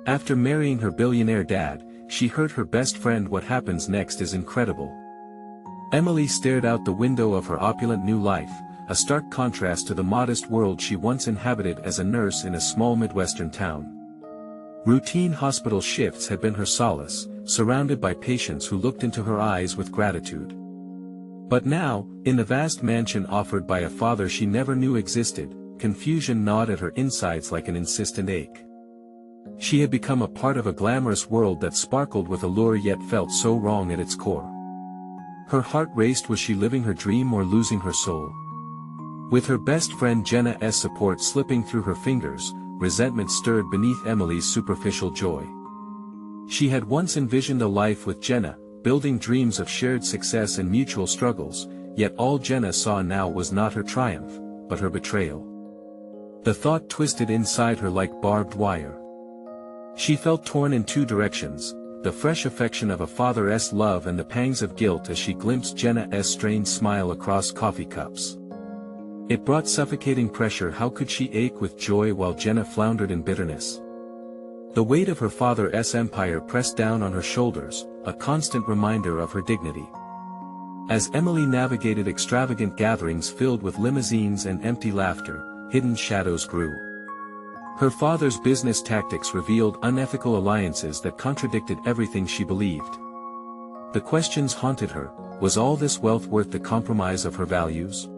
After marrying her billionaire dad, she hurt her best friend. What happens next is incredible. Emily stared out the window of her opulent new life, a stark contrast to the modest world she once inhabited as a nurse in a small Midwestern town. Routine hospital shifts had been her solace, surrounded by patients who looked into her eyes with gratitude. But now, in the vast mansion offered by a father she never knew existed, confusion gnawed at her insides like an insistent ache. She had become a part of a glamorous world that sparkled with allure yet felt so wrong at its core. Her heart raced. Was she living her dream or losing her soul? With her best friend Jenna's support slipping through her fingers, resentment stirred beneath Emily's superficial joy. She had once envisioned a life with Jenna, building dreams of shared success and mutual struggles, yet all Jenna saw now was not her triumph, but her betrayal. The thought twisted inside her like barbed wire. She felt torn in two directions, the fresh affection of a father's love and the pangs of guilt as she glimpsed Jenna's strained smile across coffee cups. It brought suffocating pressure. How could she ache with joy while Jenna floundered in bitterness? The weight of her father's empire pressed down on her shoulders, a constant reminder of her dignity. As Emily navigated extravagant gatherings filled with limousines and empty laughter, hidden shadows grew. Her father's business tactics revealed unethical alliances that contradicted everything she believed. The questions haunted her: was all this wealth worth the compromise of her values?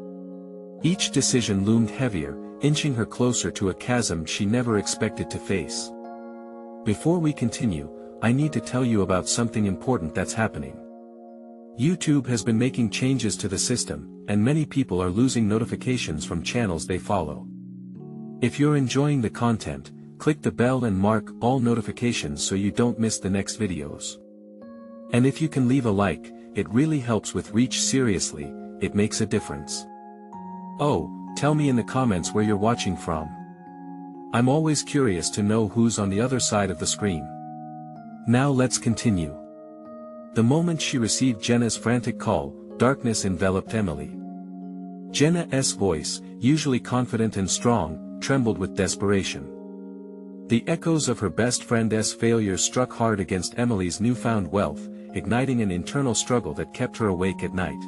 Each decision loomed heavier, inching her closer to a chasm she never expected to face. Before we continue, I need to tell you about something important that's happening. YouTube has been making changes to the system, and many people are losing notifications from channels they follow. If you're enjoying the content, click the bell and mark all notifications so you don't miss the next videos. And if you can leave a like, it really helps with reach. Seriously, it makes a difference. Oh, tell me in the comments where you're watching from. I'm always curious to know who's on the other side of the screen. Now let's continue. The moment she received Jenna's frantic call, darkness enveloped Emily. Jenna's voice, usually confident and strong, trembled with desperation. The echoes of her best friend's failure struck hard against Emily's newfound wealth, igniting an internal struggle that kept her awake at night.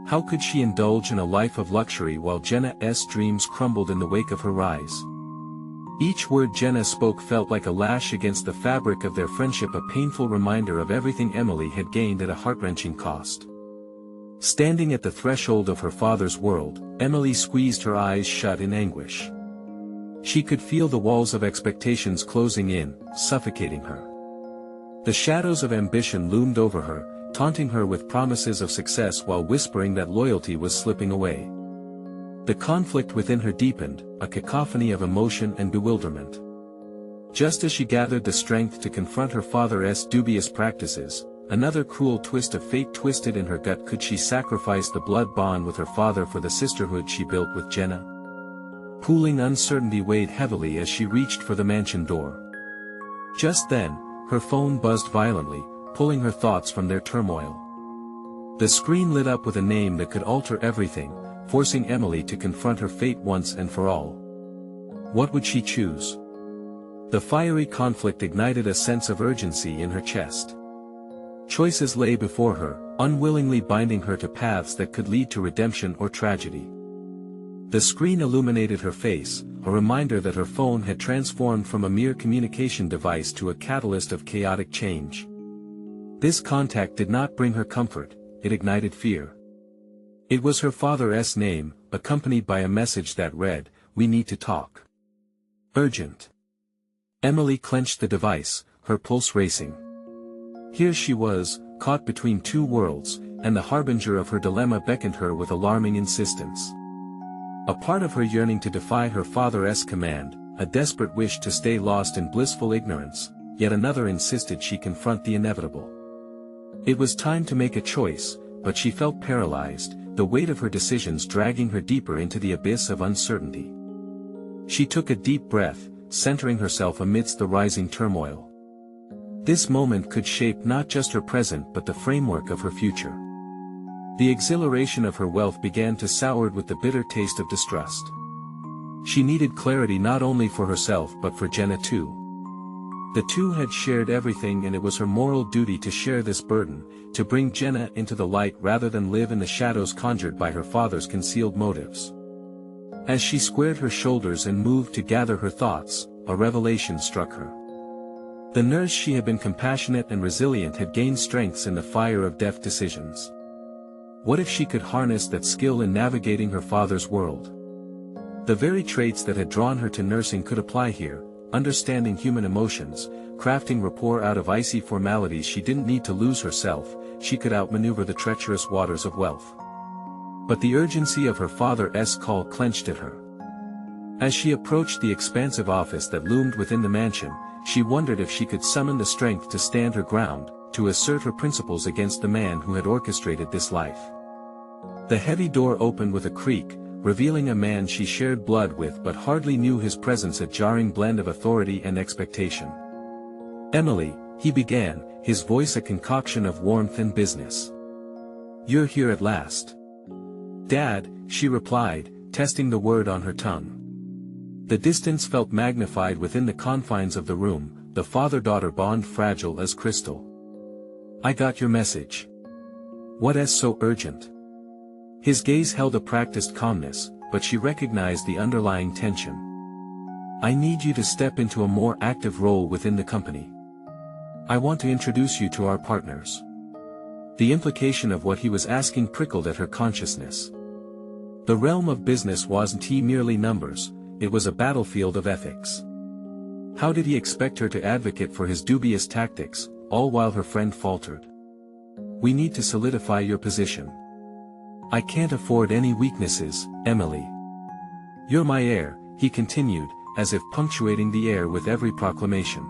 How could she indulge in a life of luxury while Jenna's dreams crumbled in the wake of her rise? Each word Jenna spoke felt like a lash against the fabric of their friendship, a painful reminder of everything Emily had gained at a heart-wrenching cost. Standing at the threshold of her father's world, Emily squeezed her eyes shut in anguish. She could feel the walls of expectations closing in, suffocating her. The shadows of ambition loomed over her, taunting her with promises of success while whispering that loyalty was slipping away. The conflict within her deepened, a cacophony of emotion and bewilderment. Just as she gathered the strength to confront her father's dubious practices, another cruel twist of fate twisted in her gut. Could she sacrifice the blood bond with her father for the sisterhood she built with Jenna? Pooling uncertainty weighed heavily as she reached for the mansion door. Just then, her phone buzzed violently, pulling her thoughts from their turmoil. The screen lit up with a name that could alter everything, forcing Emily to confront her fate once and for all. What would she choose? The fiery conflict ignited a sense of urgency in her chest. Choices lay before her, unwillingly binding her to paths that could lead to redemption or tragedy. The screen illuminated her face, a reminder that her phone had transformed from a mere communication device to a catalyst of chaotic change. This contact did not bring her comfort, it ignited fear. It was her father's name, accompanied by a message that read, "We need to talk. Urgent." Emily clenched the device, her pulse racing. Here she was, caught between two worlds, and the harbinger of her dilemma beckoned her with alarming insistence. A part of her yearning to defy her father's command, a desperate wish to stay lost in blissful ignorance, yet another insisted she confront the inevitable. It was time to make a choice, but she felt paralyzed, the weight of her decisions dragging her deeper into the abyss of uncertainty. She took a deep breath, centering herself amidst the rising turmoil. This moment could shape not just her present but the framework of her future. The exhilaration of her wealth began to sour with the bitter taste of distrust. She needed clarity not only for herself but for Jenna too. The two had shared everything, and it was her moral duty to share this burden, to bring Jenna into the light rather than live in the shadows conjured by her father's concealed motives. As she squared her shoulders and moved to gather her thoughts, a revelation struck her. The nurse she had been compassionate and resilient had gained strengths in the fire of deft decisions. What if she could harness that skill in navigating her father's world? The very traits that had drawn her to nursing could apply here, understanding human emotions, crafting rapport out of icy formalities. She didn't need to lose herself, she could outmaneuver the treacherous waters of wealth. But the urgency of her father's call clenched at her. As she approached the expansive office that loomed within the mansion, she wondered if she could summon the strength to stand her ground, to assert her principles against the man who had orchestrated this life. The heavy door opened with a creak, revealing a man she shared blood with but hardly knew his presence, a jarring blend of authority and expectation. "Emily," he began, his voice a concoction of warmth and business. "You're here at last." "Dad," she replied, testing the word on her tongue. The distance felt magnified within the confines of the room, the father-daughter bond fragile as crystal. "I got your message. What's so urgent?" His gaze held a practiced calmness, but she recognized the underlying tension. "I need you to step into a more active role within the company. I want to introduce you to our partners." The implication of what he was asking prickled at her consciousness. The realm of business wasn't merely numbers, it was a battlefield of ethics. How did he expect her to advocate for his dubious tactics, all while her friend faltered? "We need to solidify your position. I can't afford any weaknesses, Emily. You're my heir," he continued, as if punctuating the air with every proclamation.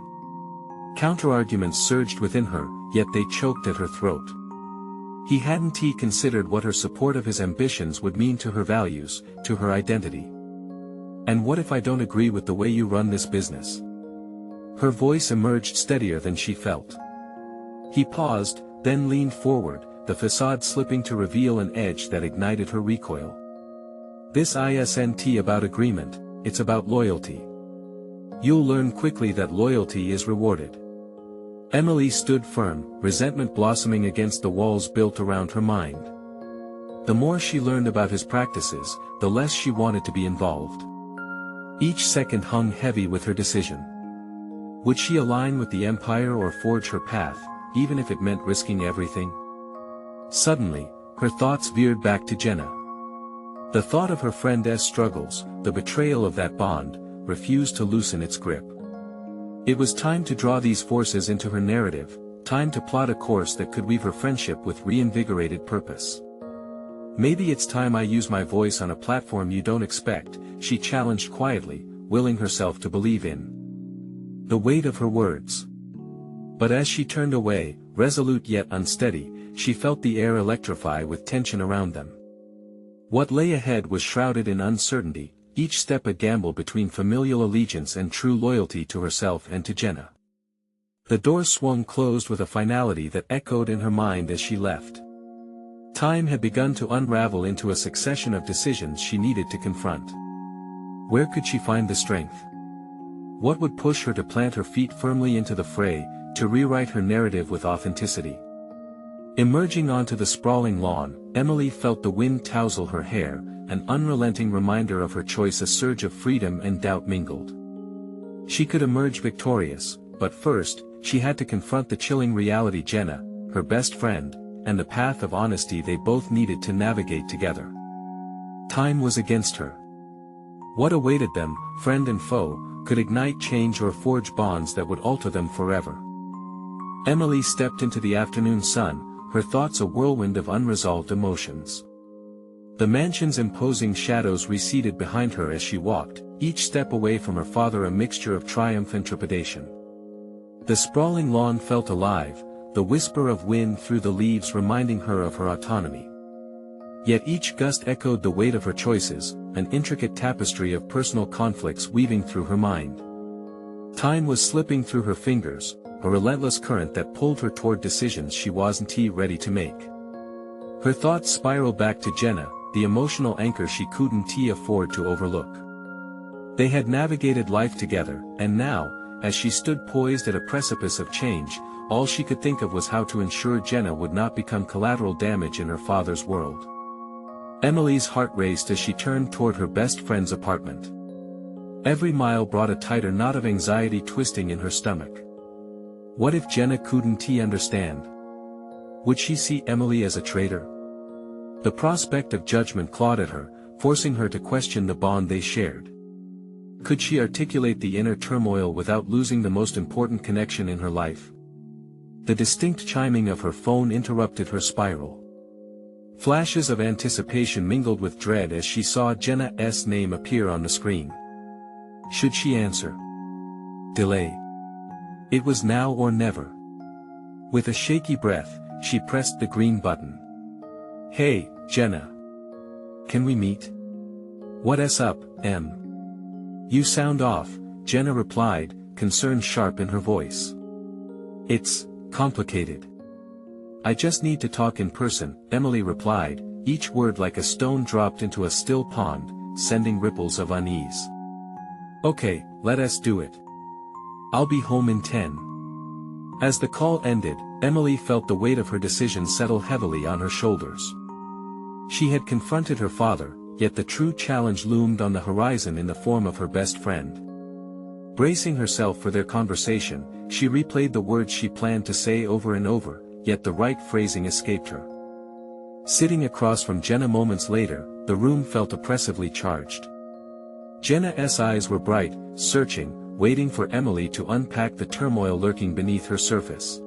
Counterarguments surged within her, yet they choked at her throat. He hadn't considered what her support of his ambitions would mean to her values, to her identity. "And what if I don't agree with the way you run this business?" Her voice emerged steadier than she felt. He paused, then leaned forward, the facade slipping to reveal an edge that ignited her recoil. "This isn't about agreement, it's about loyalty. You'll learn quickly that loyalty is rewarded." Emily stood firm, resentment blossoming against the walls built around her mind. The more she learned about his practices, the less she wanted to be involved. Each second hung heavy with her decision. Would she align with the empire or forge her path, even if it meant risking everything? Suddenly, her thoughts veered back to Jenna. The thought of her friend's struggles, the betrayal of that bond, refused to loosen its grip. It was time to draw these forces into her narrative, time to plot a course that could weave her friendship with reinvigorated purpose. "Maybe it's time I use my voice on a platform you don't expect," she challenged quietly, willing herself to believe in the weight of her words. But as she turned away, resolute yet unsteady, she felt the air electrify with tension around them. What lay ahead was shrouded in uncertainty, each step a gamble between familial allegiance and true loyalty to herself and to Jenna. The door swung closed with a finality that echoed in her mind as she left. Time had begun to unravel into a succession of decisions she needed to confront. Where could she find the strength? What would push her to plant her feet firmly into the fray, to rewrite her narrative with authenticity? Emerging onto the sprawling lawn, Emily felt the wind tousle her hair, an unrelenting reminder of her choice. A surge of freedom and doubt mingled. She could emerge victorious, but first, she had to confront the chilling reality: Jenna, her best friend, and the path of honesty they both needed to navigate together. Time was against her. What awaited them, friend and foe, could ignite change or forge bonds that would alter them forever. Emily stepped into the afternoon sun, her thoughts a whirlwind of unresolved emotions. The mansion's imposing shadows receded behind her as she walked, each step away from her father a mixture of triumph and trepidation. The sprawling lawn felt alive, the whisper of wind through the leaves reminding her of her autonomy. Yet each gust echoed the weight of her choices, an intricate tapestry of personal conflicts weaving through her mind. Time was slipping through her fingers, a relentless current that pulled her toward decisions she wasn't ready to make. Her thoughts spiraled back to Jenna, the emotional anchor she couldn't afford to overlook. They had navigated life together, and now, as she stood poised at a precipice of change, all she could think of was how to ensure Jenna would not become collateral damage in her father's world. Emily's heart raced as she turned toward her best friend's apartment. Every mile brought a tighter knot of anxiety twisting in her stomach. What if Jenna couldn't understand? Would she see Emily as a traitor? The prospect of judgment clawed at her, forcing her to question the bond they shared. Could she articulate the inner turmoil without losing the most important connection in her life? The distinct chiming of her phone interrupted her spiral. Flashes of anticipation mingled with dread as she saw Jenna's name appear on the screen. Should she answer? Delay. It was now or never. With a shaky breath, she pressed the green button. Hey, Jenna. Can we meet? What's up, Em? You sound off, Jenna replied, concern sharp in her voice. It's complicated. I just need to talk in person, Emily replied, each word like a stone dropped into a still pond, sending ripples of unease. Okay, let us do it. I'll be home in 10. As the call ended, Emily felt the weight of her decision settle heavily on her shoulders. She had confronted her father, yet the true challenge loomed on the horizon in the form of her best friend. Bracing herself for their conversation, she replayed the words she planned to say over and over, yet the right phrasing escaped her. Sitting across from Jenna moments later, the room felt oppressively charged. Jenna's eyes were bright, searching, waiting for Emily to unpack the turmoil lurking beneath her surface.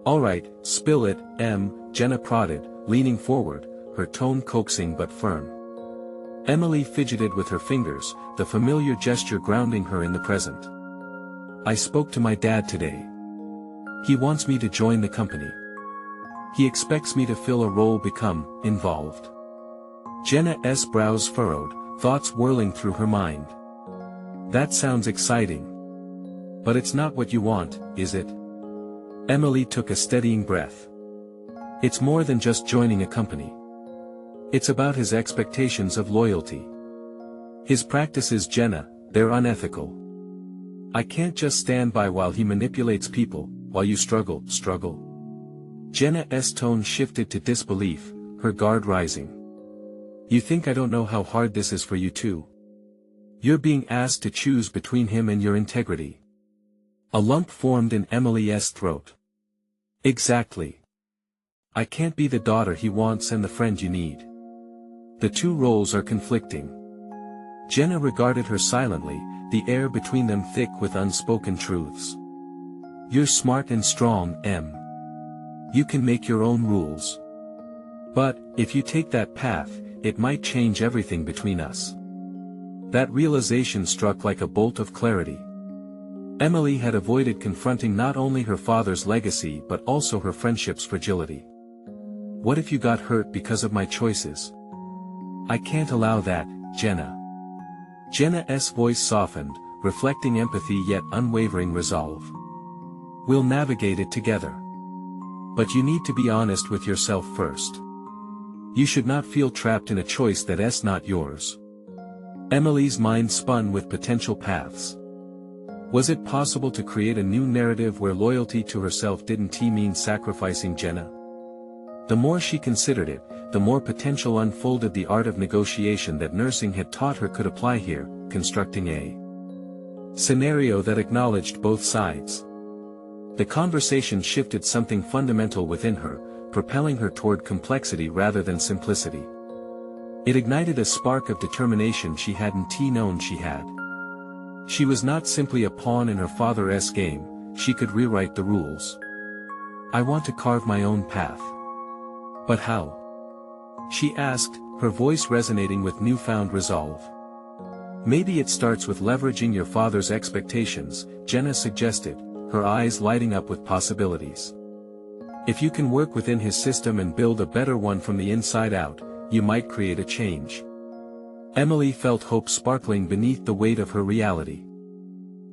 Alright, spill it, Em, Jenna prodded, leaning forward, her tone coaxing but firm. Emily fidgeted with her fingers, the familiar gesture grounding her in the present. I spoke to my dad today. He wants me to join the company. He expects me to fill a role, become involved. Jenna's brows furrowed, thoughts whirling through her mind. That sounds exciting. But it's not what you want, is it? Emily took a steadying breath. It's more than just joining a company. It's about his expectations of loyalty. His practices, Jenna, they're unethical. I can't just stand by while he manipulates people, while you struggle. Jenna's tone shifted to disbelief, her guard rising. You think I don't know how hard this is for you too? You're being asked to choose between him and your integrity. A lump formed in Emily's throat. Exactly. I can't be the daughter he wants and the friend you need. The two roles are conflicting. Jenna regarded her silently, the air between them thick with unspoken truths. You're smart and strong, Em. You can make your own rules. But, if you take that path, it might change everything between us. That realization struck like a bolt of clarity. Emily had avoided confronting not only her father's legacy but also her friendship's fragility. What if you got hurt because of my choices? I can't allow that, Jenna. Jenna's voice softened, reflecting empathy yet unwavering resolve. We'll navigate it together. But you need to be honest with yourself first. You should not feel trapped in a choice that's not yours. Emily's mind spun with potential paths. Was it possible to create a new narrative where loyalty to herself didn't mean sacrificing Jenna? The more she considered it, the more potential unfolded. The art of negotiation that nursing had taught her could apply here, constructing a scenario that acknowledged both sides. The conversation shifted something fundamental within her, propelling her toward complexity rather than simplicity. It ignited a spark of determination she hadn't known she had. She was not simply a pawn in her father's game, she could rewrite the rules. I want to carve my own path. But how? She asked, her voice resonating with newfound resolve. Maybe it starts with leveraging your father's expectations, Jenna suggested, her eyes lighting up with possibilities. If you can work within his system and build a better one from the inside out, you might create a change. Emily felt hope sparkling beneath the weight of her reality.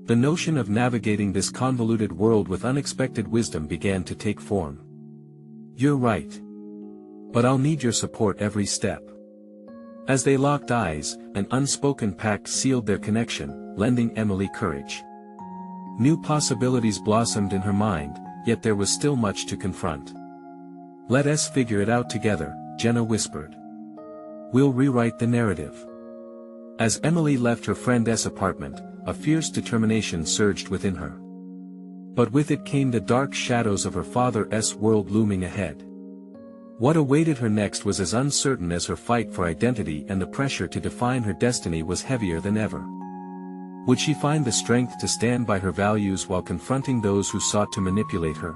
The notion of navigating this convoluted world with unexpected wisdom began to take form. You're right. But I'll need your support every step. As they locked eyes, an unspoken pact sealed their connection, lending Emily courage. New possibilities blossomed in her mind, yet there was still much to confront. "Let us figure it out together," Jenna whispered. "We'll rewrite the narrative." As Emily left her friend's apartment, a fierce determination surged within her. But with it came the dark shadows of her father's world looming ahead. What awaited her next was as uncertain as her fight for identity, and the pressure to define her destiny was heavier than ever. Would she find the strength to stand by her values while confronting those who sought to manipulate her?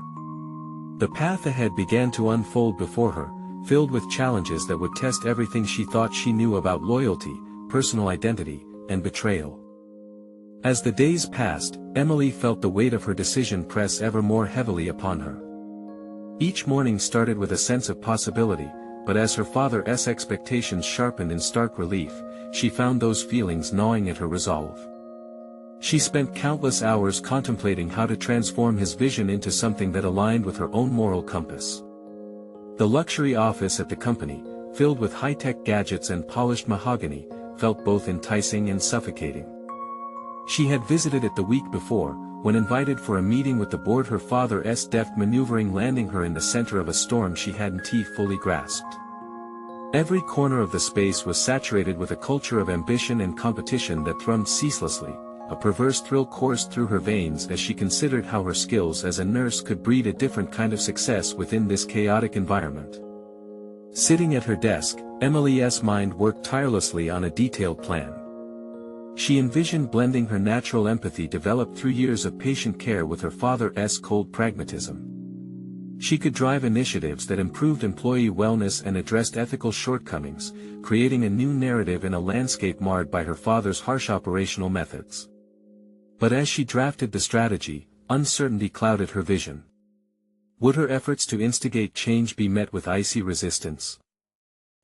The path ahead began to unfold before her, filled with challenges that would test everything she thought she knew about loyalty, personal identity, and betrayal. As the days passed, Emily felt the weight of her decision press ever more heavily upon her. Each morning started with a sense of possibility, but as her father's expectations sharpened in stark relief, she found those feelings gnawing at her resolve. She spent countless hours contemplating how to transform his vision into something that aligned with her own moral compass. The luxury office at the company, filled with high-tech gadgets and polished mahogany, felt both enticing and suffocating. She had visited it the week before, when invited for a meeting with the board, her father's deft maneuvering landing her in the center of a storm she hadn't fully grasped. Every corner of the space was saturated with a culture of ambition and competition that thrummed ceaselessly. A perverse thrill coursed through her veins as she considered how her skills as a nurse could breed a different kind of success within this chaotic environment. Sitting at her desk, Emily's mind worked tirelessly on a detailed plan. She envisioned blending her natural empathy developed through years of patient care with her father's cold pragmatism. She could drive initiatives that improved employee wellness and addressed ethical shortcomings, creating a new narrative in a landscape marred by her father's harsh operational methods. But as she drafted the strategy, uncertainty clouded her vision. Would her efforts to instigate change be met with icy resistance?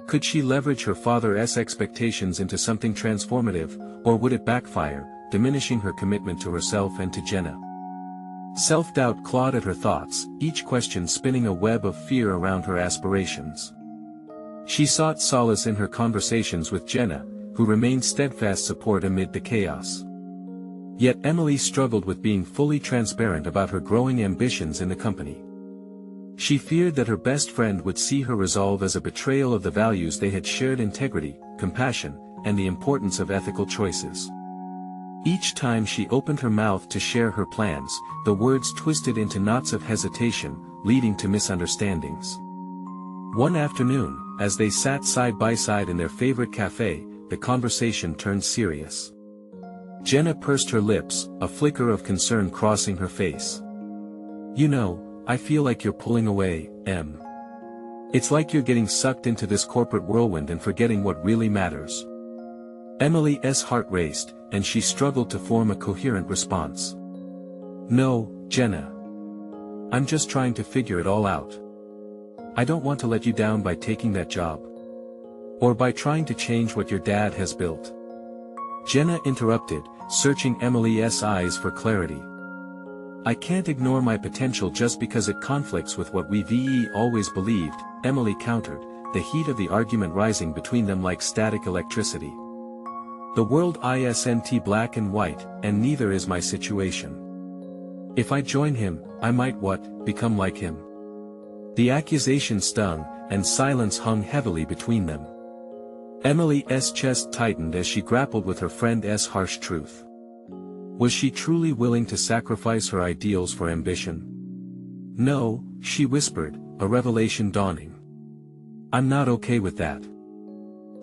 Could she leverage her father's expectations into something transformative, or would it backfire, diminishing her commitment to herself and to Jenna? Self-doubt clawed at her thoughts, each question spinning a web of fear around her aspirations. She sought solace in her conversations with Jenna, who remained steadfast support amid the chaos. Yet Emily struggled with being fully transparent about her growing ambitions in the company. She feared that her best friend would see her resolve as a betrayal of the values they had shared: integrity, compassion, and the importance of ethical choices. Each time she opened her mouth to share her plans, the words twisted into knots of hesitation, leading to misunderstandings. One afternoon, as they sat side by side in their favorite cafe, the conversation turned serious. Jenna pursed her lips, a flicker of concern crossing her face. "You know, I feel like you're pulling away, Em. It's like you're getting sucked into this corporate whirlwind and forgetting what really matters." Emily's heart raced, and she struggled to form a coherent response. "No, Jenna. I'm just trying to figure it all out. I don't want to let you down by taking that job. Or by trying to change what your dad has built." Jenna interrupted, searching Emily's eyes for clarity. "I can't ignore my potential just because it conflicts with what we've always believed," Emily countered, the heat of the argument rising between them like static electricity. "The world isn't black and white, and neither is my situation. If I join him, I might become like him." The accusation stung, and silence hung heavily between them. Emily's chest tightened as she grappled with her friend's harsh truth. Was she truly willing to sacrifice her ideals for ambition? "No," she whispered, a revelation dawning. "I'm not okay with that."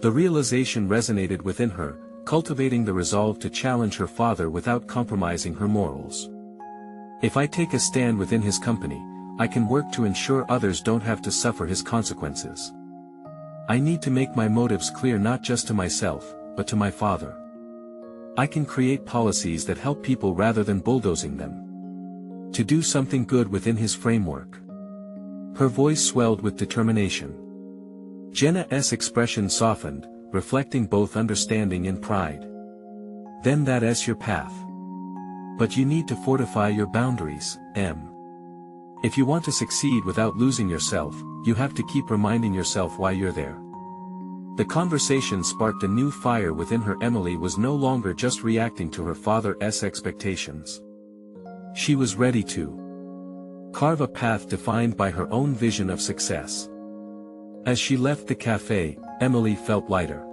The realization resonated within her, cultivating the resolve to challenge her father without compromising her morals. "If I take a stand within his company, I can work to ensure others don't have to suffer his consequences. I need to make my motives clear not just to myself, but to my father. I can create policies that help people rather than bulldozing them. To do something good within his framework." Her voice swelled with determination. Jenna's expression softened, reflecting both understanding and pride. "Then that's your path. But you need to fortify your boundaries, Em. If you want to succeed without losing yourself, you have to keep reminding yourself why you're there." The conversation sparked a new fire within her. Emily was no longer just reacting to her father's expectations. She was ready to carve a path defined by her own vision of success. As she left the cafe, Emily felt lighter.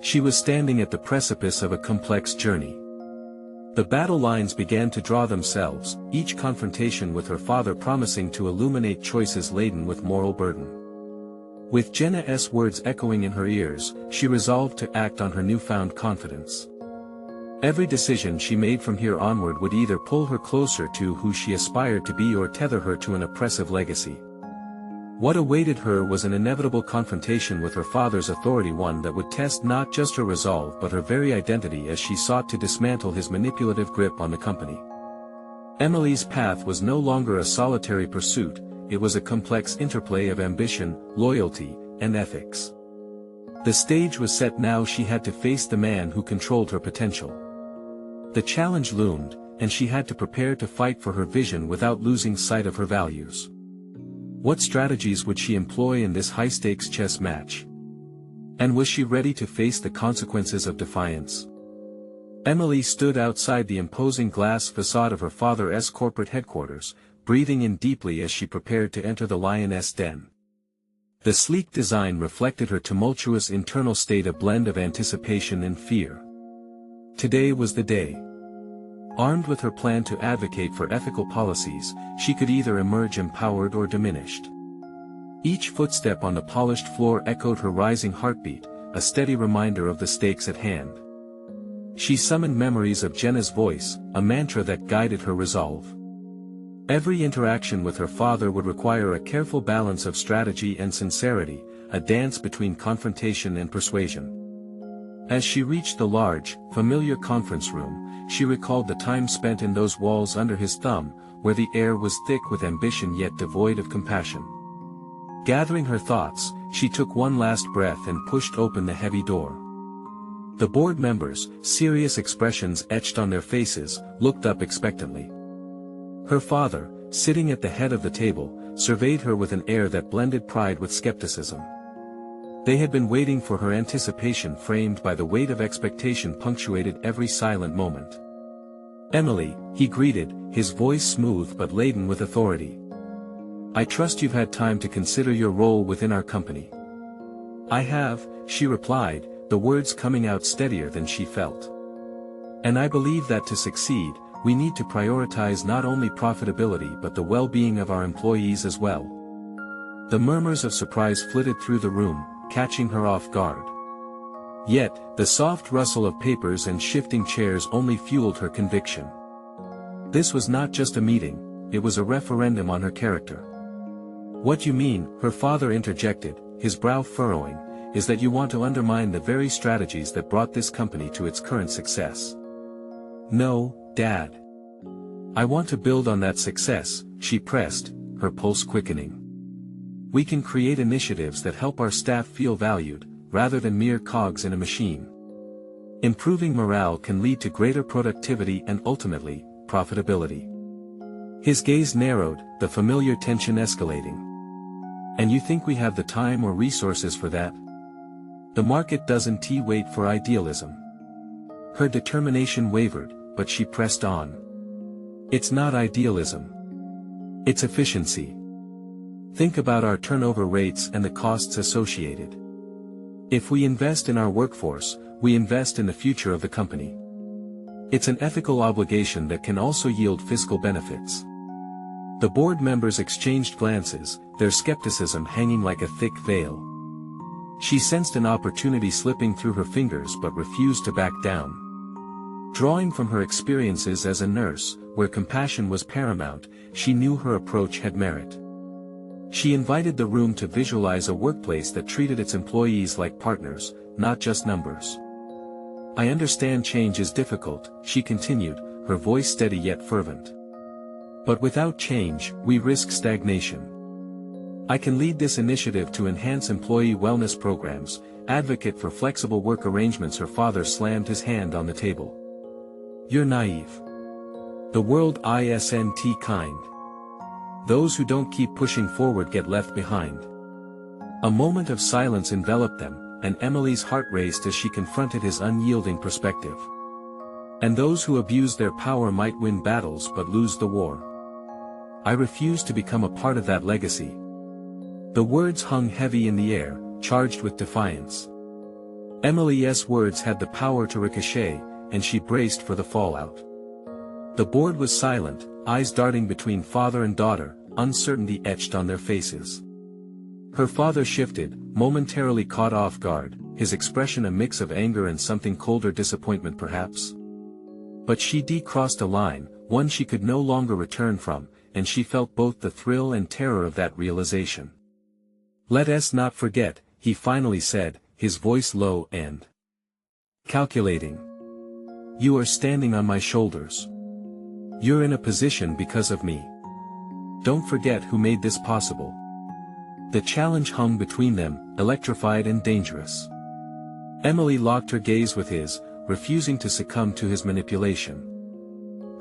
She was standing at the precipice of a complex journey. The battle lines began to draw themselves, each confrontation with her father promising to illuminate choices laden with moral burden. With Jenna's words echoing in her ears, she resolved to act on her newfound confidence. Every decision she made from here onward would either pull her closer to who she aspired to be or tether her to an oppressive legacy. What awaited her was an inevitable confrontation with her father's authority, one that would test not just her resolve but her very identity as she sought to dismantle his manipulative grip on the company. Emily's path was no longer a solitary pursuit, it was a complex interplay of ambition, loyalty, and ethics. The stage was set now. She had to face the man who controlled her potential. The challenge loomed, and she had to prepare to fight for her vision without losing sight of her values. What strategies would she employ in this high-stakes chess match? And was she ready to face the consequences of defiance? Emily stood outside the imposing glass facade of her father's corporate headquarters, breathing in deeply as she prepared to enter the lioness den. The sleek design reflected her tumultuous internal state, a blend of anticipation and fear. Today was the day. Armed with her plan to advocate for ethical policies, she could either emerge empowered or diminished. Each footstep on the polished floor echoed her rising heartbeat, a steady reminder of the stakes at hand. She summoned memories of Jenna's voice, a mantra that guided her resolve. Every interaction with her father would require a careful balance of strategy and sincerity, a dance between confrontation and persuasion. As she reached the large, familiar conference room, she recalled the time spent in those walls under his thumb, where the air was thick with ambition yet devoid of compassion. Gathering her thoughts, she took one last breath and pushed open the heavy door. The board members, serious expressions etched on their faces, looked up expectantly. Her father, sitting at the head of the table, surveyed her with an air that blended pride with skepticism. They had been waiting for her, anticipation framed by the weight of expectation punctuated every silent moment. "Emily," he greeted, his voice smooth but laden with authority. "I trust you've had time to consider your role within our company." "I have," she replied, the words coming out steadier than she felt. "And I believe that to succeed, we need to prioritize not only profitability but the well-being of our employees as well." The murmurs of surprise flitted through the room, catching her off guard. Yet, the soft rustle of papers and shifting chairs only fueled her conviction. This was not just a meeting, it was a referendum on her character. "What you mean," her father interjected, his brow furrowing, "is that you want to undermine the very strategies that brought this company to its current success." "No, Dad. I want to build on that success," she pressed, her pulse quickening. "We can create initiatives that help our staff feel valued, rather than mere cogs in a machine. Improving morale can lead to greater productivity and ultimately, profitability." His gaze narrowed, the familiar tension escalating. "And you think we have the time or resources for that? The market doesn't wait for idealism." Her determination wavered, but she pressed on. "It's not idealism. It's efficiency. Think about our turnover rates and the costs associated. If we invest in our workforce, we invest in the future of the company. It's an ethical obligation that can also yield fiscal benefits." The board members exchanged glances, their skepticism hanging like a thick veil. She sensed an opportunity slipping through her fingers but refused to back down. Drawing from her experiences as a nurse, where compassion was paramount, she knew her approach had merit. She invited the room to visualize a workplace that treated its employees like partners, not just numbers. "I understand change is difficult," she continued, her voice steady yet fervent. "But without change, we risk stagnation. I can lead this initiative to enhance employee wellness programs, advocate for flexible work arrangements." Her father slammed his hand on the table. "You're naive. The world isn't kind. Those who don't keep pushing forward get left behind." A moment of silence enveloped them, and Emily's heart raced as she confronted his unyielding perspective. And those who abuse their power might win battles but lose the war. I refuse to become a part of that legacy. The words hung heavy in the air, charged with defiance. Emily's words had the power to ricochet, and she braced for the fallout. The board was silent, eyes darting between father and daughter, uncertainty etched on their faces. Her father shifted, momentarily caught off guard, his expression a mix of anger and something colder, disappointment perhaps. But she crossed a line, one she could no longer return from, and she felt both the thrill and terror of that realization. "Let us not forget," he finally said, his voice low and calculating. "You are standing on my shoulders. You're in a position because of me. Don't forget who made this possible." The challenge hung between them, electrified and dangerous. Emily locked her gaze with his, refusing to succumb to his manipulation.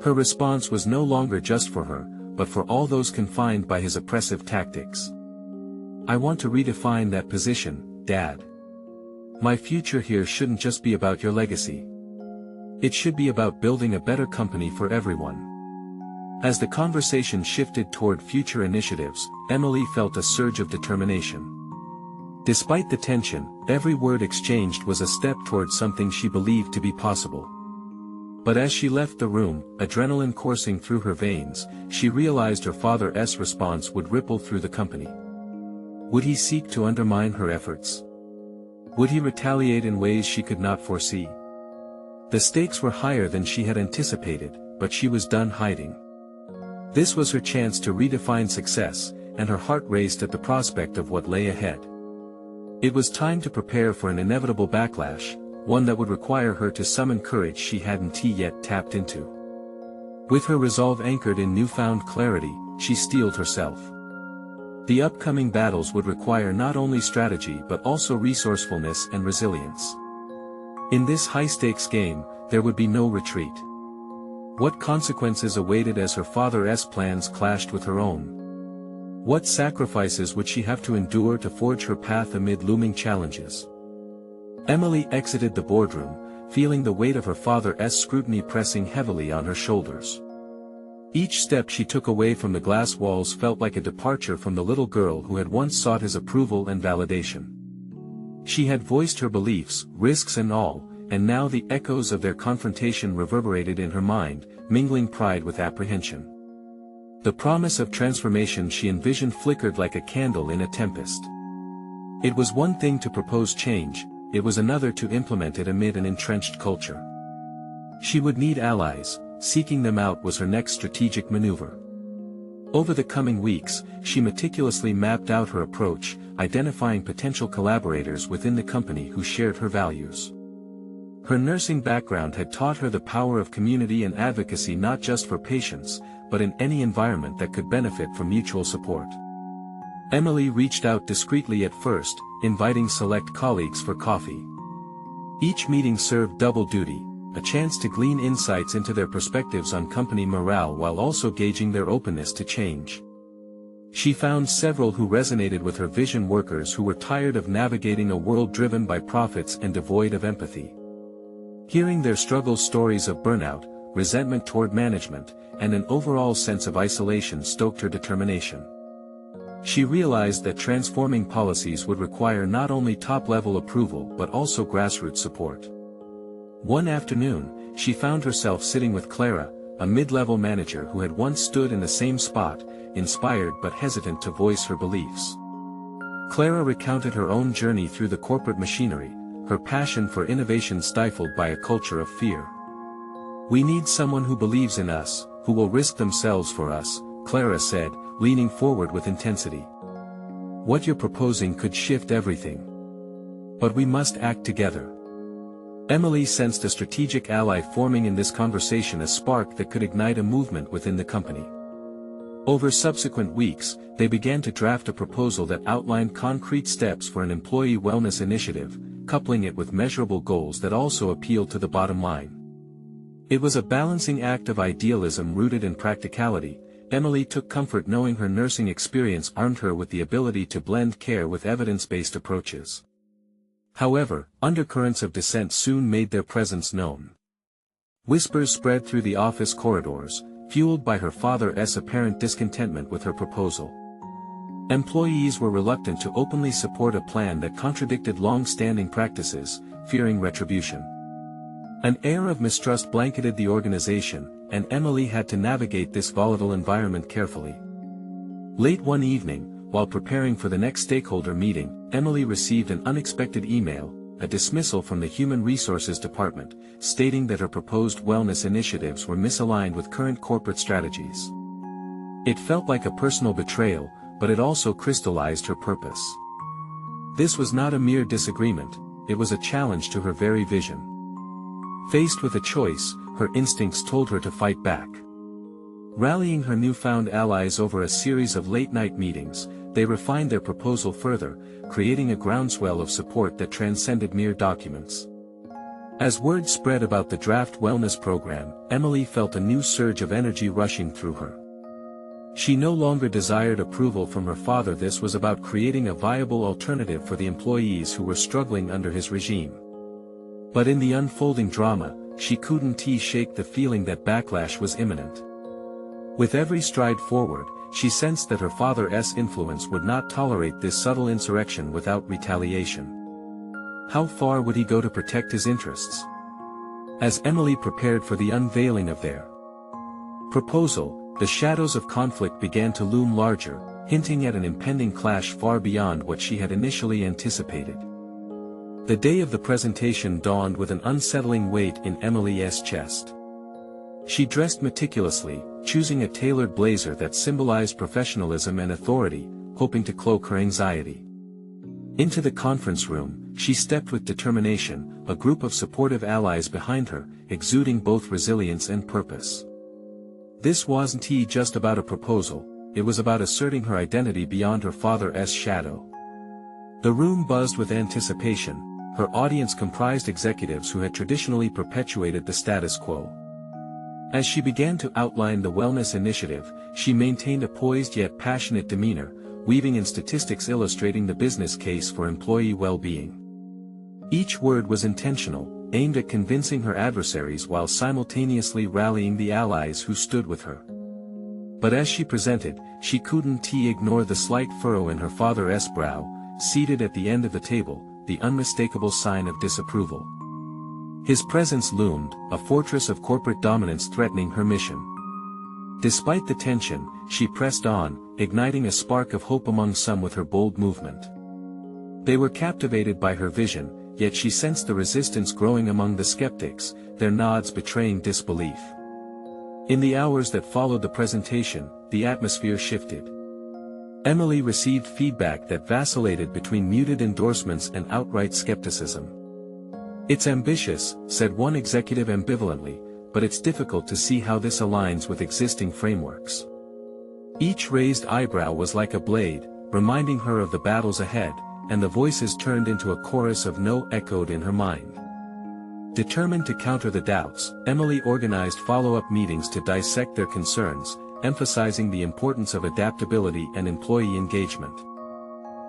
Her response was no longer just for her, but for all those confined by his oppressive tactics. "I want to redefine that position, Dad. My future here shouldn't just be about your legacy. It should be about building a better company for everyone." As the conversation shifted toward future initiatives, Emily felt a surge of determination. Despite the tension, every word exchanged was a step toward something she believed to be possible. But as she left the room, adrenaline coursing through her veins, she realized her father's response would ripple through the company. Would he seek to undermine her efforts? Would he retaliate in ways she could not foresee? The stakes were higher than she had anticipated, but she was done hiding. This was her chance to redefine success, and her heart raced at the prospect of what lay ahead. It was time to prepare for an inevitable backlash, one that would require her to summon courage she hadn't yet tapped into. With her resolve anchored in newfound clarity, she steeled herself. The upcoming battles would require not only strategy but also resourcefulness and resilience. In this high-stakes game, there would be no retreat. What consequences awaited as her father's plans clashed with her own? What sacrifices would she have to endure to forge her path amid looming challenges? Emily exited the boardroom, feeling the weight of her father's scrutiny pressing heavily on her shoulders. Each step she took away from the glass walls felt like a departure from the little girl who had once sought his approval and validation. She had voiced her beliefs, risks and all, and now the echoes of their confrontation reverberated in her mind, mingling pride with apprehension. The promise of transformation she envisioned flickered like a candle in a tempest. It was one thing to propose change, it was another to implement it amid an entrenched culture. She would need allies, seeking them out was her next strategic maneuver. Over the coming weeks, she meticulously mapped out her approach, identifying potential collaborators within the company who shared her values. Her nursing background had taught her the power of community and advocacy not just for patients, but in any environment that could benefit from mutual support. Emily reached out discreetly at first, inviting select colleagues for coffee. Each meeting served double duty, a chance to glean insights into their perspectives on company morale while also gauging their openness to change. She found several who resonated with her vision, workers who were tired of navigating a world driven by profits and devoid of empathy. Hearing their struggle stories of burnout, resentment toward management, and an overall sense of isolation stoked her determination. She realized that transforming policies would require not only top-level approval but also grassroots support. One afternoon, she found herself sitting with Clara, a mid-level manager who had once stood in the same spot, inspired but hesitant to voice her beliefs. Clara recounted her own journey through the corporate machinery, her passion for innovation stifled by a culture of fear. "We need someone who believes in us, who will risk themselves for us," Clara said, leaning forward with intensity. "What you're proposing could shift everything. But we must act together." Emily sensed a strategic ally forming in this conversation, a spark that could ignite a movement within the company. Over subsequent weeks, they began to draft a proposal that outlined concrete steps for an employee wellness initiative, coupling it with measurable goals that also appealed to the bottom line. It was a balancing act of idealism rooted in practicality. Emily took comfort knowing her nursing experience armed her with the ability to blend care with evidence-based approaches. However, undercurrents of dissent soon made their presence known. Whispers spread through the office corridors, fueled by her father's apparent discontentment with her proposal. Employees were reluctant to openly support a plan that contradicted long-standing practices, fearing retribution. An air of mistrust blanketed the organization, and Emily had to navigate this volatile environment carefully. Late one evening, while preparing for the next stakeholder meeting, Emily received an unexpected email, a dismissal from the Human Resources Department, stating that her proposed wellness initiatives were misaligned with current corporate strategies. It felt like a personal betrayal, but it also crystallized her purpose. This was not a mere disagreement, it was a challenge to her very vision. Faced with a choice, her instincts told her to fight back. Rallying her newfound allies over a series of late-night meetings, they refined their proposal further, creating a groundswell of support that transcended mere documents. As word spread about the draft wellness program, Emily felt a new surge of energy rushing through her. She no longer desired approval from her father. This was about creating a viable alternative for the employees who were struggling under his regime. But in the unfolding drama, she couldn't shake the feeling that backlash was imminent. With every stride forward, she sensed that her father's influence would not tolerate this subtle insurrection without retaliation. How far would he go to protect his interests? As Emily prepared for the unveiling of their proposal, the shadows of conflict began to loom larger, hinting at an impending clash far beyond what she had initially anticipated. The day of the presentation dawned with an unsettling weight in Emily's chest. She dressed meticulously, choosing a tailored blazer that symbolized professionalism and authority, hoping to cloak her anxiety. Into the conference room, she stepped with determination, a group of supportive allies behind her, exuding both resilience and purpose. This wasn't just about a proposal, it was about asserting her identity beyond her father's shadow. The room buzzed with anticipation, her audience comprised executives who had traditionally perpetuated the status quo. As she began to outline the wellness initiative, she maintained a poised yet passionate demeanor, weaving in statistics illustrating the business case for employee well-being. Each word was intentional, aimed at convincing her adversaries while simultaneously rallying the allies who stood with her. But as she presented, she couldn't ignore the slight furrow in her father's brow, seated at the end of the table, the unmistakable sign of disapproval. His presence loomed, a fortress of corporate dominance threatening her mission. Despite the tension, she pressed on, igniting a spark of hope among some with her bold movement. They were captivated by her vision, yet she sensed the resistance growing among the skeptics, their nods betraying disbelief. In the hours that followed the presentation, the atmosphere shifted. Emily received feedback that vacillated between muted endorsements and outright skepticism. "It's ambitious," said one executive ambivalently, "but it's difficult to see how this aligns with existing frameworks." Each raised eyebrow was like a blade, reminding her of the battles ahead, and the voices turned into a chorus of no echoed in her mind. Determined to counter the doubts, Emily organized follow-up meetings to dissect their concerns, emphasizing the importance of adaptability and employee engagement.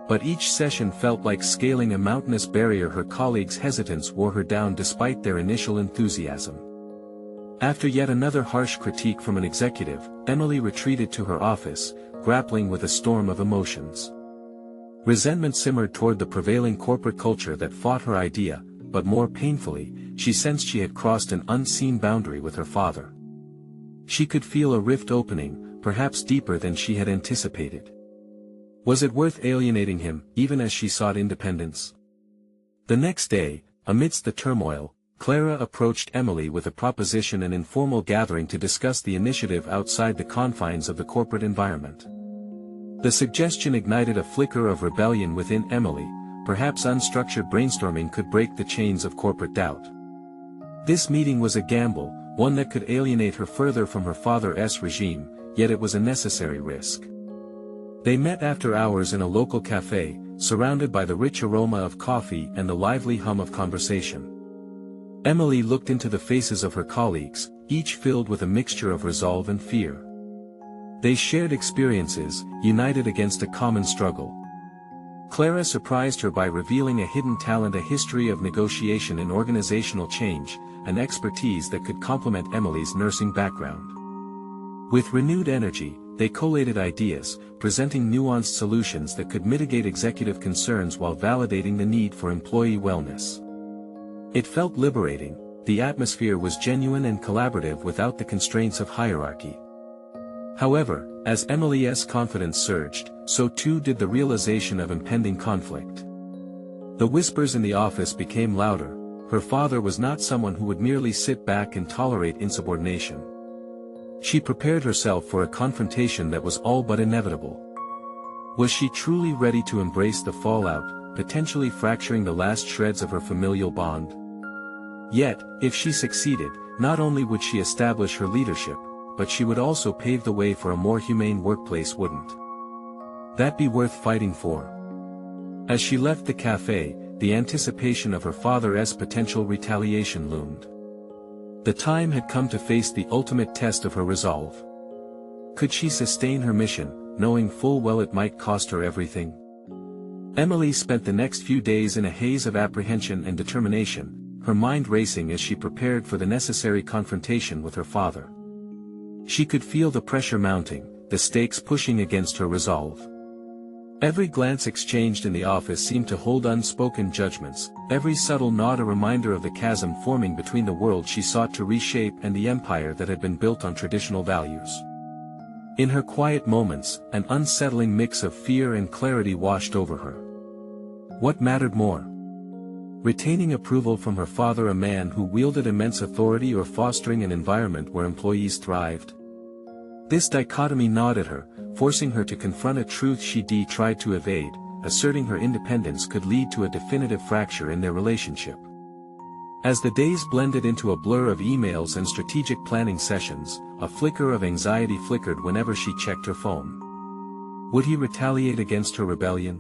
But each session felt like scaling a mountainous barrier. Her colleagues' hesitance wore her down despite their initial enthusiasm. After yet another harsh critique from an executive, Emily retreated to her office, grappling with a storm of emotions. Resentment simmered toward the prevailing corporate culture that fought her idea, but more painfully, she sensed she had crossed an unseen boundary with her father. She could feel a rift opening, perhaps deeper than she had anticipated. Was it worth alienating him, even as she sought independence? The next day, amidst the turmoil, Clara approached Emily with a proposition, an informal gathering to discuss the initiative outside the confines of the corporate environment. The suggestion ignited a flicker of rebellion within Emily, perhaps unstructured brainstorming could break the chains of corporate doubt. This meeting was a gamble, one that could alienate her further from her father's regime, yet it was a necessary risk. They met after hours in a local cafe, surrounded by the rich aroma of coffee and the lively hum of conversation. Emily looked into the faces of her colleagues, each filled with a mixture of resolve and fear. They shared experiences, united against a common struggle. Clara surprised her by revealing a hidden talent, a history of negotiation and organizational change, and expertise that could complement Emily's nursing background. With renewed energy, they collated ideas, presenting nuanced solutions that could mitigate executive concerns while validating the need for employee wellness. It felt liberating. The atmosphere was genuine and collaborative without the constraints of hierarchy. However, as Emily's confidence surged, so too did the realization of impending conflict. The whispers in the office became louder. Her father was not someone who would merely sit back and tolerate insubordination. She prepared herself for a confrontation that was all but inevitable. Was she truly ready to embrace the fallout, potentially fracturing the last shreds of her familial bond? Yet, if she succeeded, not only would she establish her leadership, but she would also pave the way for a more humane workplace, wouldn't that be worth fighting for? As she left the cafe, the anticipation of her father's potential retaliation loomed. The time had come to face the ultimate test of her resolve. Could she sustain her mission, knowing full well it might cost her everything? Emily spent the next few days in a haze of apprehension and determination, her mind racing as she prepared for the necessary confrontation with her father. She could feel the pressure mounting, the stakes pushing against her resolve. Every glance exchanged in the office seemed to hold unspoken judgments, every subtle nod a reminder of the chasm forming between the world she sought to reshape and the empire that had been built on traditional values. In her quiet moments, an unsettling mix of fear and clarity washed over her. What mattered more? Retaining approval from her father, a man who wielded immense authority, or fostering an environment where employees thrived? This dichotomy gnawed at her, forcing her to confront a truth she tried to evade. Asserting her independence could lead to a definitive fracture in their relationship. As the days blended into a blur of emails and strategic planning sessions, a flicker of anxiety flickered whenever she checked her phone. Would he retaliate against her rebellion?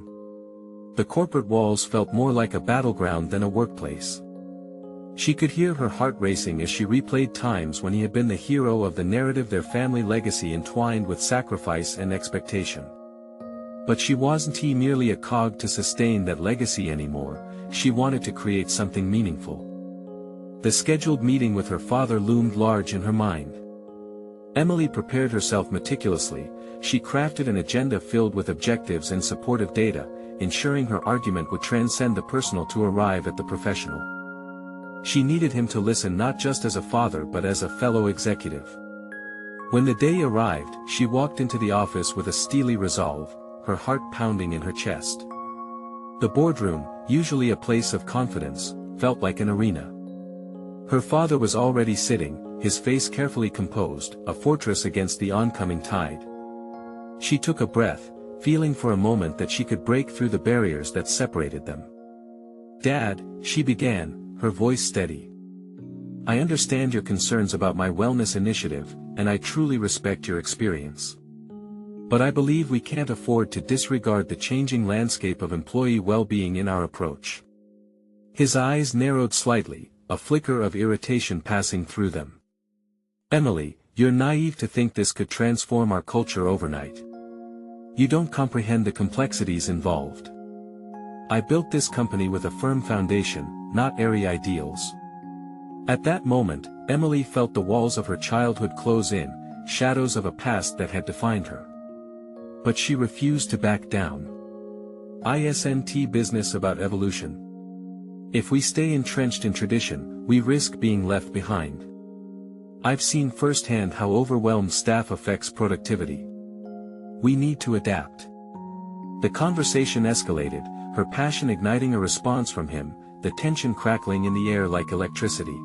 The corporate walls felt more like a battleground than a workplace. She could hear her heart racing as she replayed times when he had been the hero of the narrative, their family legacy entwined with sacrifice and expectation. But she wasn't merely a cog to sustain that legacy anymore. She wanted to create something meaningful. The scheduled meeting with her father loomed large in her mind. Emily prepared herself meticulously. She crafted an agenda filled with objectives and supportive data, ensuring her argument would transcend the personal to arrive at the professional. She needed him to listen not just as a father but as a fellow executive. When the day arrived, she walked into the office with a steely resolve, her heart pounding in her chest. The boardroom, usually a place of confidence, felt like an arena. Her father was already sitting, his face carefully composed, a fortress against the oncoming tide. She took a breath, feeling for a moment that she could break through the barriers that separated them. "Dad," she began, her voice steady. "I understand your concerns about my wellness initiative, and I truly respect your experience. But I believe we can't afford to disregard the changing landscape of employee well-being in our approach." His eyes narrowed slightly, a flicker of irritation passing through them. "Emily, you're naive to think this could transform our culture overnight. You don't comprehend the complexities involved. I built this company with a firm foundation, not airy ideals." At that moment, Emily felt the walls of her childhood close in, shadows of a past that had defined her. But she refused to back down. Isn't business about evolution? If we stay entrenched in tradition, we risk being left behind. I've seen firsthand how overwhelmed staff affects productivity. We need to adapt. The conversation escalated, her passion igniting a response from him, the tension crackling in the air like electricity.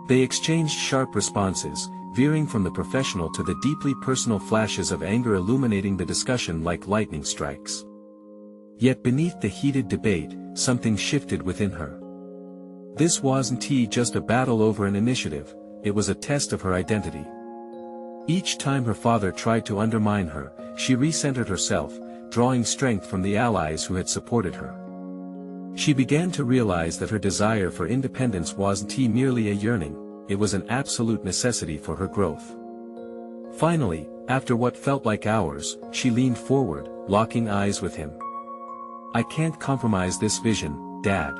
They exchanged sharp responses, veering from the professional to the deeply personal flashes of anger illuminating the discussion like lightning strikes. Yet beneath the heated debate, something shifted within her. This wasn't just a battle over an initiative, it was a test of her identity. Each time her father tried to undermine her, she recentered herself, drawing strength from the allies who had supported her. She began to realize that her desire for independence wasn't merely a yearning, it was an absolute necessity for her growth. Finally, after what felt like hours, she leaned forward, locking eyes with him. "I can't compromise this vision, Dad.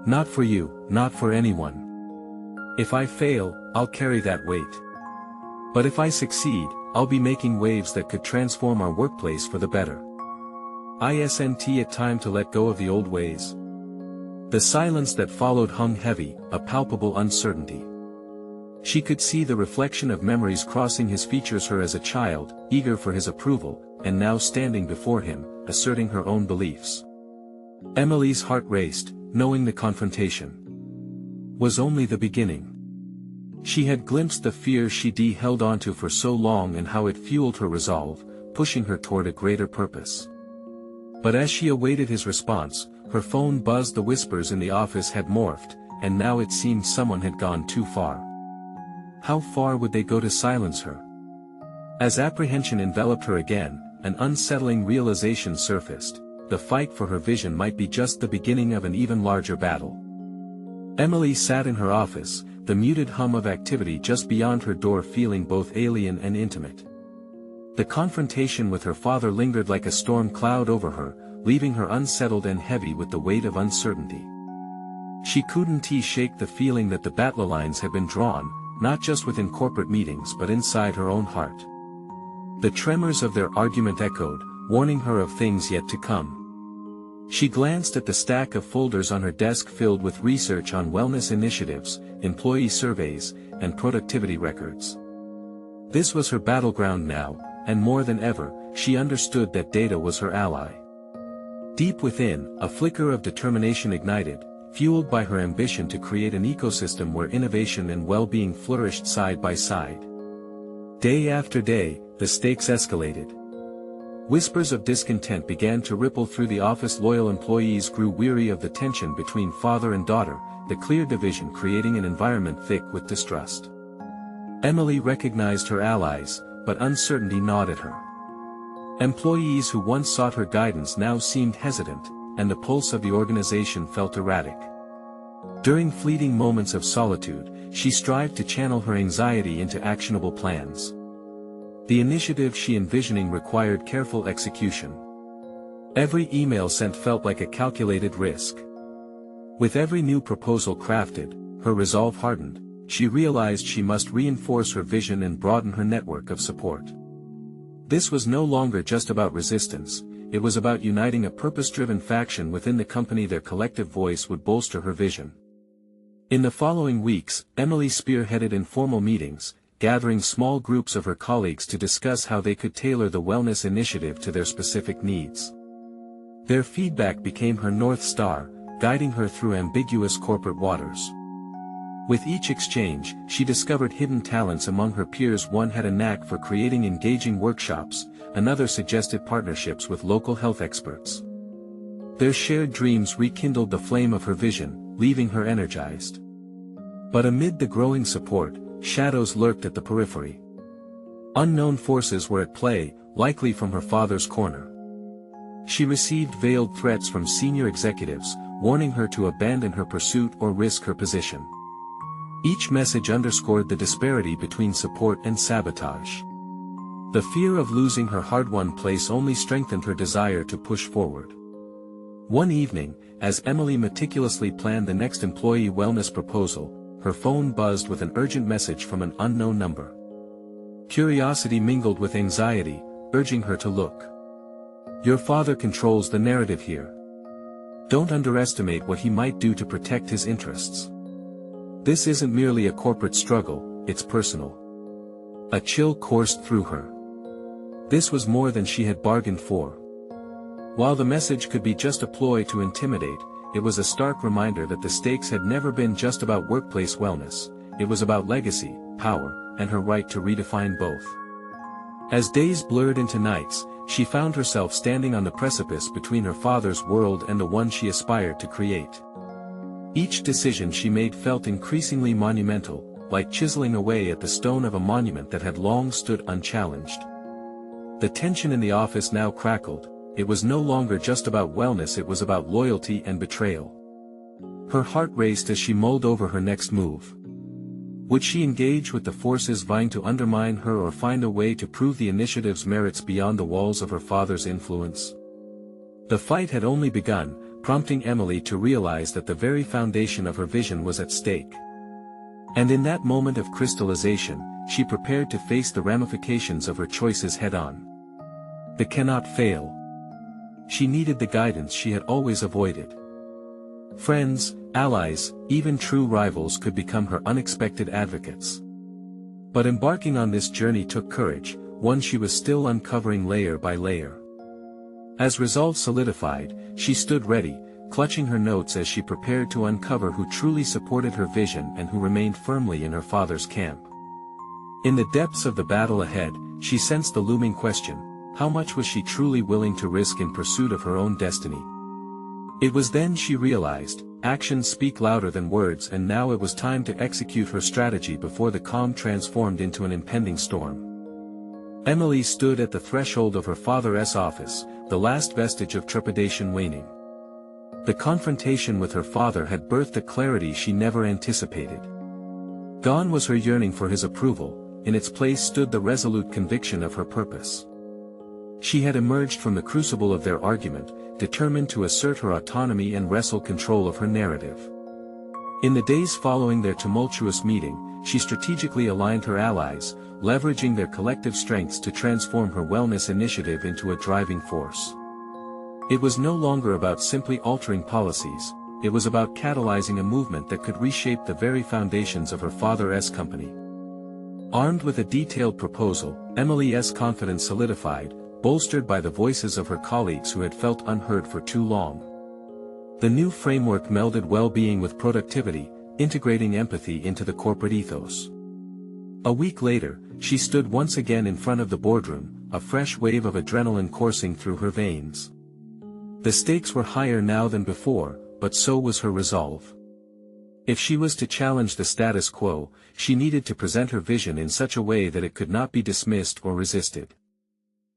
Not for you, not for anyone. If I fail, I'll carry that weight. But if I succeed, I'll be making waves that could transform our workplace for the better. Isn't it time to let go of the old ways? The silence that followed hung heavy, a palpable uncertainty. She could see the reflection of memories crossing his features, her as a child, eager for his approval, and now standing before him, asserting her own beliefs. Emily's heart raced, knowing the confrontation was only the beginning. She had glimpsed the fear she'd held onto for so long and how it fueled her resolve, pushing her toward a greater purpose. But as she awaited his response, her phone buzzed. The whispers in the office had morphed, and now it seemed someone had gone too far. How far would they go to silence her? As apprehension enveloped her again, an unsettling realization surfaced: the fight for her vision might be just the beginning of an even larger battle. Emily sat in her office, the muted hum of activity just beyond her door feeling both alien and intimate. The confrontation with her father lingered like a storm cloud over her, leaving her unsettled and heavy with the weight of uncertainty. She couldn't shake the feeling that the battle lines had been drawn, not just within corporate meetings but inside her own heart. The tremors of their argument echoed, warning her of things yet to come. She glanced at the stack of folders on her desk filled with research on wellness initiatives, employee surveys, and productivity records. This was her battleground now, and more than ever, she understood that data was her ally. Deep within, a flicker of determination ignited, fueled by her ambition to create an ecosystem where innovation and well-being flourished side by side. Day after day, the stakes escalated. Whispers of discontent began to ripple through the office. Loyal employees grew weary of the tension between father and daughter, the clear division creating an environment thick with distrust. Emily recognized her allies, but uncertainty gnawed at her. Employees who once sought her guidance now seemed hesitant, and the pulse of the organization felt erratic. During fleeting moments of solitude, she strived to channel her anxiety into actionable plans. The initiative she envisioning required careful execution. Every email sent felt like a calculated risk. With every new proposal crafted, her resolve hardened. She realized she must reinforce her vision and broaden her network of support. This was no longer just about resistance, it was about uniting a purpose-driven faction within the company. Their collective voice would bolster her vision. In the following weeks, Emily spearheaded informal meetings, gathering small groups of her colleagues to discuss how they could tailor the wellness initiative to their specific needs. Their feedback became her North Star, guiding her through ambiguous corporate waters. With each exchange, she discovered hidden talents among her peers. One had a knack for creating engaging workshops, another suggested partnerships with local health experts. Their shared dreams rekindled the flame of her vision, leaving her energized. But amid the growing support, shadows lurked at the periphery. Unknown forces were at play, likely from her father's corner. She received veiled threats from senior executives, warning her to abandon her pursuit or risk her position. Each message underscored the disparity between support and sabotage. The fear of losing her hard-won place only strengthened her desire to push forward. One evening, as Emily meticulously planned the next employee wellness proposal, her phone buzzed with an urgent message from an unknown number. Curiosity mingled with anxiety, urging her to look. "Your father controls the narrative here. Don't underestimate what he might do to protect his interests. This isn't merely a corporate struggle, it's personal." A chill coursed through her. This was more than she had bargained for. While the message could be just a ploy to intimidate, it was a stark reminder that the stakes had never been just about workplace wellness, it was about legacy, power, and her right to redefine both. As days blurred into nights, she found herself standing on the precipice between her father's world and the one she aspired to create. Each decision she made felt increasingly monumental, like chiseling away at the stone of a monument that had long stood unchallenged. The tension in the office now crackled. It was no longer just about wellness, it was about loyalty and betrayal. Her heart raced as she mulled over her next move. Would she engage with the forces vying to undermine her or find a way to prove the initiative's merits beyond the walls of her father's influence? The fight had only begun, prompting Emily to realize that the very foundation of her vision was at stake. And in that moment of crystallization, she prepared to face the ramifications of her choices head-on. They cannot fail. She needed the guidance she had always avoided. Friends, allies, even true rivals could become her unexpected advocates. But embarking on this journey took courage, one she was still uncovering layer by layer. As resolve solidified, she stood ready, clutching her notes as she prepared to uncover who truly supported her vision and who remained firmly in her father's camp. In the depths of the battle ahead, she sensed the looming question: how much was she truly willing to risk in pursuit of her own destiny? It was then she realized, actions speak louder than words, and now it was time to execute her strategy before the calm transformed into an impending storm. Emily stood at the threshold of her father's office, the last vestige of trepidation waning. The confrontation with her father had birthed a clarity she never anticipated. Gone was her yearning for his approval, in its place stood the resolute conviction of her purpose. She had emerged from the crucible of their argument, determined to assert her autonomy and wrestle control of her narrative. In the days following their tumultuous meeting, she strategically aligned her allies, leveraging their collective strengths to transform her wellness initiative into a driving force. It was no longer about simply altering policies, it was about catalyzing a movement that could reshape the very foundations of her father's company. Armed with a detailed proposal, Emily's confidence solidified, bolstered by the voices of her colleagues who had felt unheard for too long. The new framework melded well-being with productivity, integrating empathy into the corporate ethos. A week later, she stood once again in front of the boardroom, a fresh wave of adrenaline coursing through her veins. The stakes were higher now than before, but so was her resolve. If she was to challenge the status quo, she needed to present her vision in such a way that it could not be dismissed or resisted.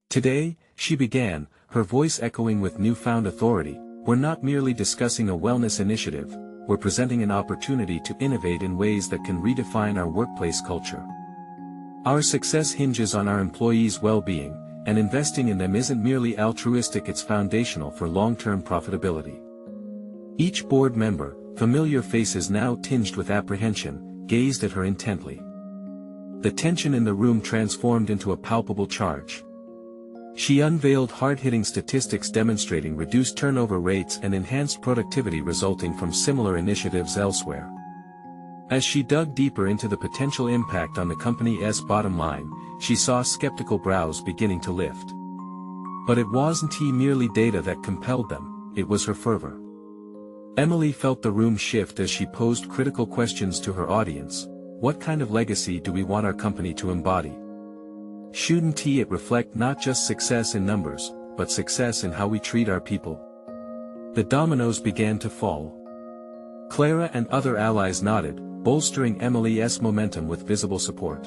Today, she began, her voice echoing with newfound authority, we're not merely discussing a wellness initiative, we're presenting an opportunity to innovate in ways that can redefine our workplace culture. Our success hinges on our employees' well-being, and investing in them isn't merely altruistic, it's foundational for long-term profitability. Each board member, familiar faces now tinged with apprehension, gazed at her intently. The tension in the room transformed into a palpable charge. She unveiled hard-hitting statistics demonstrating reduced turnover rates and enhanced productivity resulting from similar initiatives elsewhere. As she dug deeper into the potential impact on the company's bottom line, she saw skeptical brows beginning to lift. But it wasn't merely data that compelled them, it was her fervor. Emily felt the room shift as she posed critical questions to her audience. What kind of legacy do we want our company to embody? Shouldn't it reflect not just success in numbers, but success in how we treat our people? The dominoes began to fall. Clara and other allies nodded, bolstering Emily's momentum with visible support.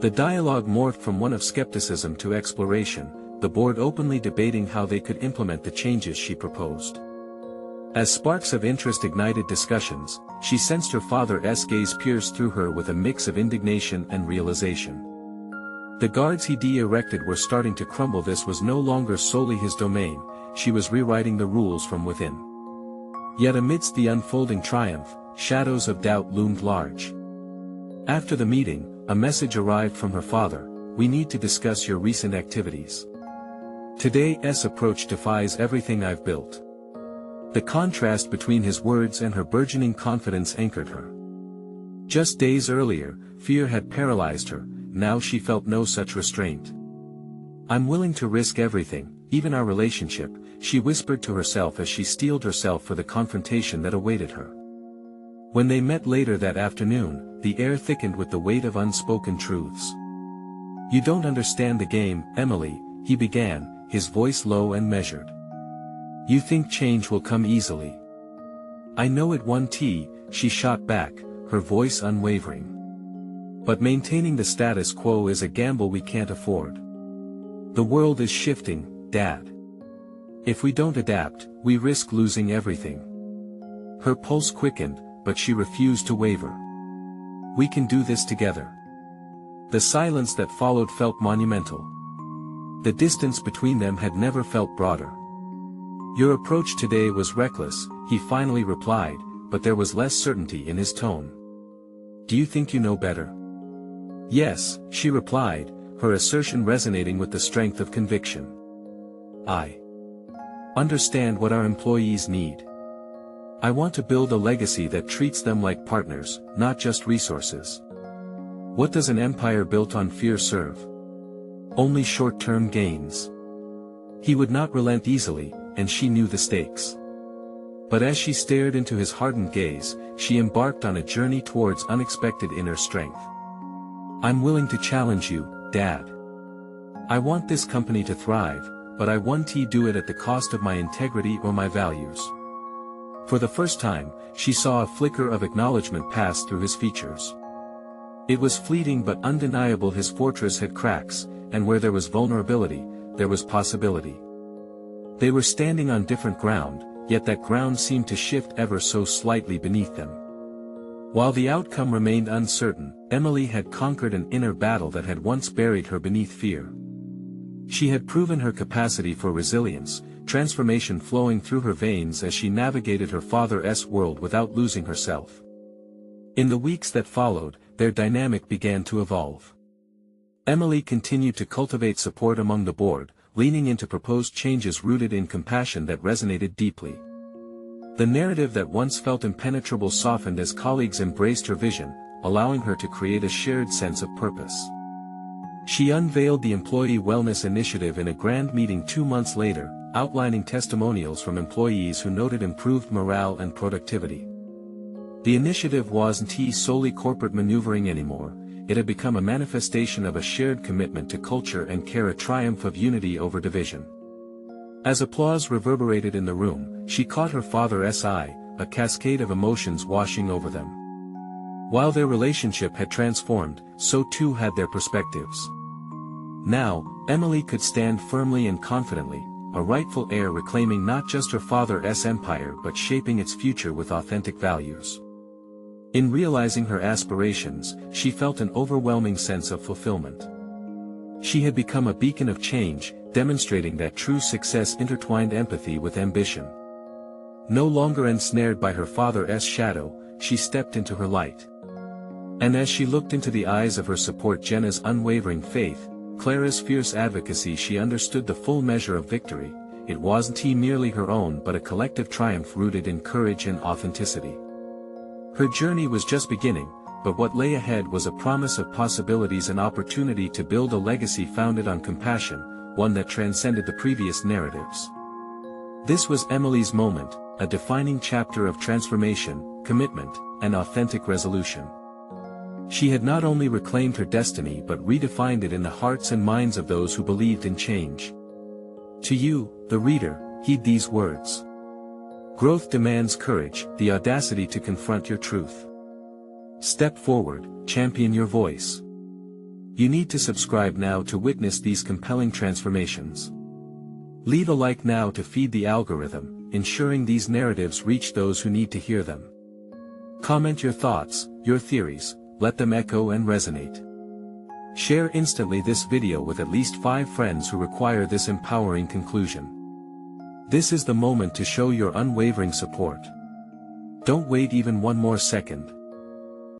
The dialogue morphed from one of skepticism to exploration, the board openly debating how they could implement the changes she proposed. As sparks of interest ignited discussions, she sensed her father's gaze pierce through her with a mix of indignation and realization. The guards he'd erected were starting to crumble. This was no longer solely his domain, she was rewriting the rules from within. Yet amidst the unfolding triumph, shadows of doubt loomed large. After the meeting, a message arrived from her father: we need to discuss your recent activities. Today's approach defies everything I've built. The contrast between his words and her burgeoning confidence anchored her. Just days earlier, fear had paralyzed her, now she felt no such restraint. I'm willing to risk everything, even our relationship, she whispered to herself as she steeled herself for the confrontation that awaited her. When they met later that afternoon, the air thickened with the weight of unspoken truths. You don't understand the game, Emily, he began, his voice low and measured. You think change will come easily. I know it won't, she shot back, her voice unwavering. But maintaining the status quo is a gamble we can't afford. The world is shifting, Dad. If we don't adapt, we risk losing everything. Her pulse quickened, but she refused to waver. We can do this together. The silence that followed felt monumental. The distance between them had never felt broader. Your approach today was reckless, he finally replied, but there was less certainty in his tone. Do you think you know better? Yes, she replied, her assertion resonating with the strength of conviction. I understand what our employees need. I want to build a legacy that treats them like partners, not just resources. What does an empire built on fear serve? Only short-term gains. He would not relent easily, and she knew the stakes. But as she stared into his hardened gaze, she embarked on a journey towards unexpected inner strength. I'm willing to challenge you, Dad. I want this company to thrive, but I won't do it at the cost of my integrity or my values. For the first time, she saw a flicker of acknowledgement pass through his features. It was fleeting but undeniable. His fortress had cracks, and where there was vulnerability, there was possibility. They were standing on different ground, yet that ground seemed to shift ever so slightly beneath them. While the outcome remained uncertain, Emily had conquered an inner battle that had once buried her beneath fear. She had proven her capacity for resilience, transformation flowing through her veins as she navigated her father's world without losing herself. In the weeks that followed, their dynamic began to evolve. Emily continued to cultivate support among the board, leaning into proposed changes rooted in compassion that resonated deeply. The narrative that once felt impenetrable softened as colleagues embraced her vision, allowing her to create a shared sense of purpose. She unveiled the Employee Wellness Initiative in a grand meeting 2 months later, outlining testimonials from employees who noted improved morale and productivity. The initiative wasn't solely corporate maneuvering anymore, it had become a manifestation of a shared commitment to culture and care, a triumph of unity over division. As applause reverberated in the room, she caught her father's eye, a cascade of emotions washing over them. While their relationship had transformed, so too had their perspectives. Now, Emily could stand firmly and confidently, a rightful heir reclaiming not just her father's empire but shaping its future with authentic values. In realizing her aspirations, she felt an overwhelming sense of fulfillment. She had become a beacon of change, demonstrating that true success intertwined empathy with ambition. No longer ensnared by her father's shadow, she stepped into her light. And as she looked into the eyes of her support, Jenna's unwavering faith, Clara's fierce advocacy, she understood the full measure of victory. It wasn't merely her own but a collective triumph rooted in courage and authenticity. Her journey was just beginning, but what lay ahead was a promise of possibilities and opportunity to build a legacy founded on compassion, one that transcended the previous narratives. This was Emily's moment, a defining chapter of transformation, commitment, and authentic resolution. She had not only reclaimed her destiny but redefined it in the hearts and minds of those who believed in change. To you, the reader, heed these words. Growth demands courage, the audacity to confront your truth. Step forward, champion your voice. You need to subscribe now to witness these compelling transformations. Leave a like now to feed the algorithm, ensuring these narratives reach those who need to hear them. Comment your thoughts, your theories, let them echo and resonate. Share instantly this video with at least 5 friends who require this empowering conclusion. This is the moment to show your unwavering support. Don't wait even one more second.